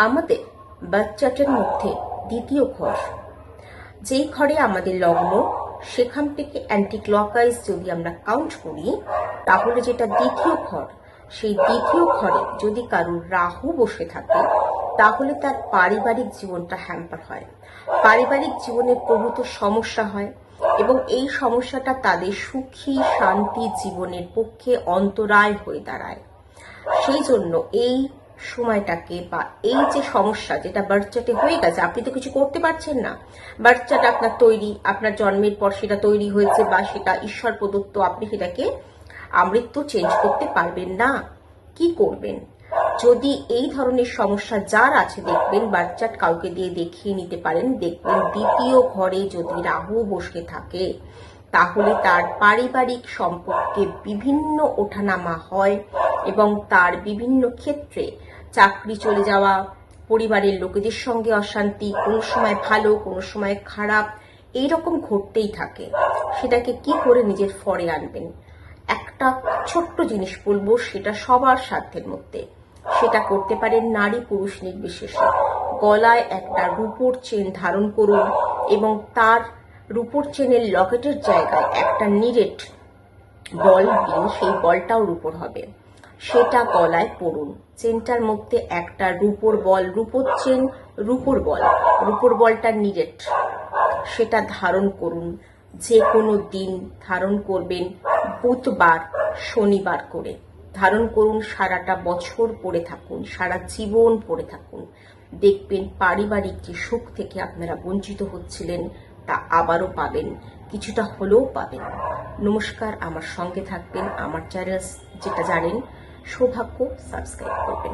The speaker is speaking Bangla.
আমাদের বার্থ চার্টের মধ্যে দ্বিতীয় ঘর, যেই ঘরে আমাদের লগ্ন, সেখান থেকে অ্যান্টি ক্লকওয়াইজ যদি আমরা কাউন্ট করি, তাহলে যেটা দ্বিতীয় ঘর, সেই দ্বিতীয় ঘরে যদি কারোর রাহু বসে থাকে, তাহলে তার পারিবারিক জীবনটা হ্যাম্পার হয়, পারিবারিক জীবনে প্রভূত সমস্যা হয় এবং এই সমস্যাটা তাদের সুখী শান্তি জীবনের পক্ষে অন্তরায় হয়ে দাঁড়ায়। সেই জন্য এই সময়টাকে বা এই যে সমস্যা যেটা বার্থ চার্টে হয়ে গেছে, আপনি তো কিছু করতে পারছেন না, বার্থ চার্ট আপনার তৈরি, আপনার জন্মের পর সেটা তৈরি হয়েছে বা সেটা ঈশ্বর প্রদত্ত, আপনি সেটাকে আমৃত্যু চেঞ্জ করতে পারবেন না। কি করবেন? যদি এই ধরনের সমস্যা যার আছে, দেখবেন বার্থ চার্ট কাউকে দিয়ে দেখিয়ে নিতে পারেন, দেখবেন দ্বিতীয় ঘরে যদি রাহু বসে থাকে, তাহলে তার পারিবারিক সম্পর্কে বিভিন্ন ওঠানামা হয় এবং তার বিভিন্ন ক্ষেত্রে চাকরি চলে যাওয়া, পরিবারের লোকেদের সঙ্গে অশান্তি, কোনো সময় ভালো কোনো সময় খারাপ, এইরকম ঘটতেই থাকে। সেটাকে কি করে নিজের ফরে আনবেন? একটা ছোট্ট জিনিস বলবো, সেটা সবার সাধ্যের মধ্যে, সেটা করতে পারেন নারী পুরুষ নির্বিশেষে। গলায় একটা রূপোর চেন ধারণ করুন এবং তার রূপোর চেনের লকেটের জায়গায় একটা নিরেট বল দিন, সেই বলটাও রূপোর হবে, সেটা গলায় পরুন। চেনটার মধ্যে একটা রূপোর বল, রূপোর চেন, রূপোর বল, রূপোর বলটা নিরেট, সেটা ধারণ করুন। যে কোনো দিন ধারণ করবেন, বুধবার শনিবার করে ধারণ করুন, সারাটা বছর পরে থাকুন, সারা জীবন পরে থাকুন। দেখবেন পারিবারিক যে সুখ থেকে আপনারা বঞ্চিত হচ্ছিলেন, তা আবারও পাবেন, কিছুটা হলেও পাবেন। নমস্কার, আমার সঙ্গে থাকবেন, আমার চ্যানেল যেটা জানেন সৌভাগ্য সাবস্ক্রাইব করবেন।